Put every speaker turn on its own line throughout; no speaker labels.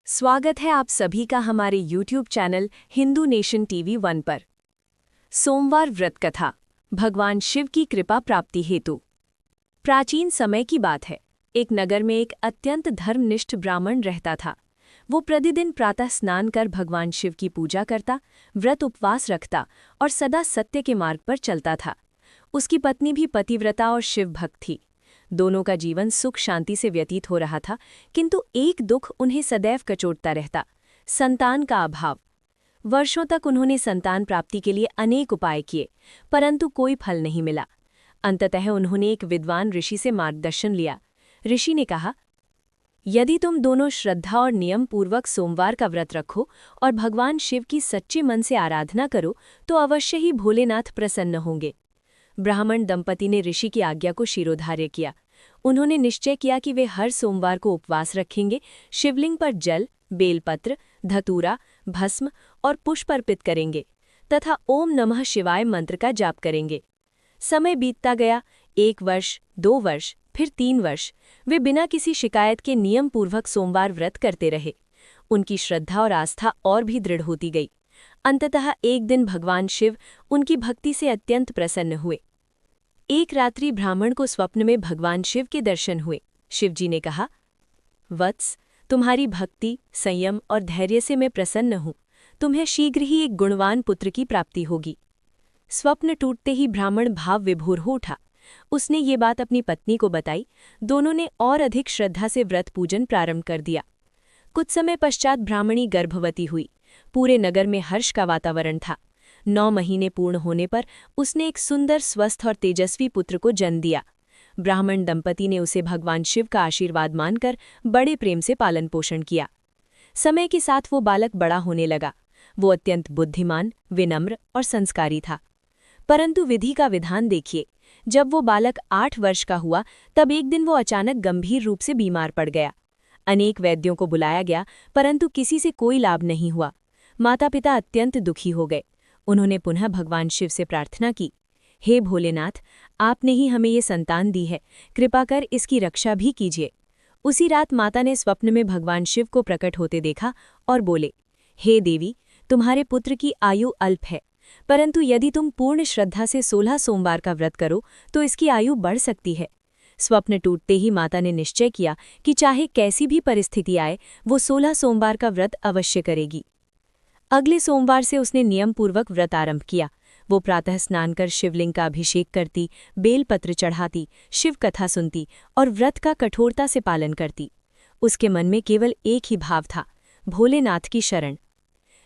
स्वागत है आप सभी का हमारे YouTube channel Hindu nation TV 1 पर। सोमवार व्रत कथा, भगवान शिव की कृपा प्राप्ति हेतु। प्राचीन समय की बात है। एक नगर में एक अत्यंत धर्मनिष्ठ ब्राह्मण रहता था। वो प्रतिदिन प्रातः स्नान कर भगवान शिव की पूजा करता, व्रत उपवास रखता और सदा सत्य के मार्ग पर चलता था। उसकी पत्नी भी पतिव्रता और शिव भक्त थी। दोनों का जीवन सुख शांति से व्यतीत हो रहा था, किंतु एक दुख उन्हें सदैव कचोटता रहता, संतान का अभाव। वर्षों तक उन्होंने संतान प्राप्ति के लिए अनेक उपाय किए, परंतु कोई फल नहीं मिला। अंततः उन्होंने एक विद्वान ऋषि से मार्गदर्शन लिया। ऋषि ने कहा, यदि तुम दोनों श्रद्धा और नियम पूर्वक सोमवार का व्रत रखो और भगवान शिव की सच्चे मन से आराधना करो तो अवश्य ही भोलेनाथ प्रसन्न होंगे। ब्राह्मण दंपति ने ऋषि की आज्ञा को शिरोधार्य किया। उन्होंने निश्चय किया कि वे हर सोमवार को उपवास रखेंगे, शिवलिंग पर जल, बेलपत्र, धतूरा, भस्म और पुष्प अर्पित करेंगे तथा ओम नमः शिवाय मंत्र का जाप करेंगे। समय बीतता गया। 1 वर्ष, 2 वर्ष, फिर 3 वर्ष वे बिना किसी शिकायत के नियम पूर्वक सोमवार व्रत करते रहे। उनकी श्रद्धा और आस्था और भी दृढ़ होती गई। अंततः एक दिन भगवान शिव उनकी भक्ति से अत्यंत प्रसन्न हुए। एक रात्रि ब्राह्मण को स्वप्न में भगवान शिव के दर्शन हुए। शिवजी ने कहा, वत्स, तुम्हारी भक्ति, संयम और धैर्य से मैं प्रसन्न हूँ। तुम्हें शीघ्र ही एक गुणवान पुत्र की प्राप्ति होगी। स्वप्न टूटते ही ब्राह्मण भाव विभोर हो उठा। उसने ये बात अपनी पत्नी को बताई। दोनों ने और अधिक श्रद्धा से व्रत पूजन प्रारंभ कर दिया। कुछ समय पश्चात ब्राह्मणी गर्भवती हुई। पूरे नगर में हर्ष का वातावरण था। 9 महीने पूर्ण होने पर उसने एक सुंदर, स्वस्थ और तेजस्वी पुत्र को जन्म दिया। ब्राह्मण दंपति ने उसे भगवान शिव का आशीर्वाद मानकर बड़े प्रेम से पालन पोषण किया। समय के साथ वो बालक बड़ा होने लगा। वो अत्यंत बुद्धिमान, विनम्र और संस्कारी था। परंतु विधि का विधान देखिए। जब वो बालक 8 वर्ष का हुआ तब एक दिन वो अचानक गंभीर रूप से बीमार पड़ गया। अनेक वैद्यों को बुलाया गया, परंतु किसी से कोई लाभ नहीं हुआ। माता पिता अत्यंत दुखी हो गए। उन्होंने पुनः भगवान शिव से प्रार्थना की, हे भोलेनाथ, आपने ही हमें ये संतान दी है, कृपा कर इसकी रक्षा भी कीजिए। उसी रात माता ने स्वप्न में भगवान शिव को प्रकट होते देखा और बोले, हे देवी, तुम्हारे पुत्र की आयु अल्प है, परंतु यदि तुम पूर्ण श्रद्धा से 16 सोमवार का व्रत करो तो इसकी आयु बढ़ सकती है। स्वप्न टूटते ही माता ने निश्चय किया कि चाहे कैसी भी परिस्थिति आए वो 16 सोमवार का व्रत अवश्य करेगी। अगले सोमवार से उसने नियम पूर्वक व्रत आरंभ किया। वो प्रातः स्नान कर शिवलिंग का अभिषेक करती, बेलपत्र चढ़ाती, शिव कथा सुनती और व्रत का कठोरता से पालन करती। उसके मन में केवल एक ही भाव था, भोलेनाथ की शरण।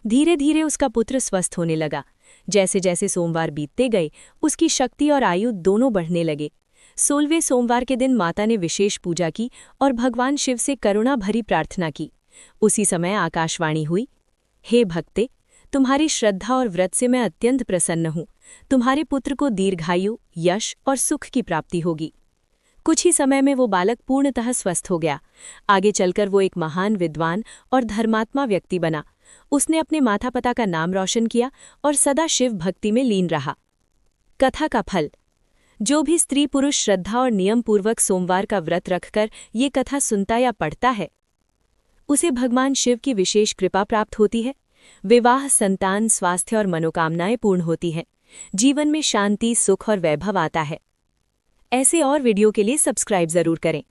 धीरे धीरे उसका पुत्र स्वस्थ होने लगा। जैसे जैसे सोमवार बीतते गए उसकी शक्ति और आयु दोनों बढ़ने लगे। 16वें सोमवार के दिन माता ने विशेष पूजा की और भगवान शिव से करुणा भरी प्रार्थना की। उसी समय आकाशवाणी हुई, हे भक्ते, तुम्हारी श्रद्धा और व्रत से मैं अत्यंत प्रसन्न हूँ। तुम्हारे पुत्र को दीर्घायु, यश और सुख की प्राप्ति होगी। कुछ ही समय में वो बालक पूर्णतः स्वस्थ हो गया। आगे चलकर वो एक महान विद्वान और धर्मात्मा व्यक्ति बना। उसने अपने माता पिता का नाम रोशन किया और सदा शिव भक्ति में लीन रहा। कथा का फल, जो भी स्त्री पुरुष श्रद्धा और नियम पूर्वक सोमवार का व्रत रखकर ये कथा सुनता या पढ़ता है, उसे भगवान शिव की विशेष कृपा प्राप्त होती है। विवाह, संतान, स्वास्थ्य और मनोकामनाएं पूर्ण होती हैं। जीवन में शांति, सुख और वैभव आता है। ऐसे और वीडियो के लिए सब्सक्राइब जरूर करें।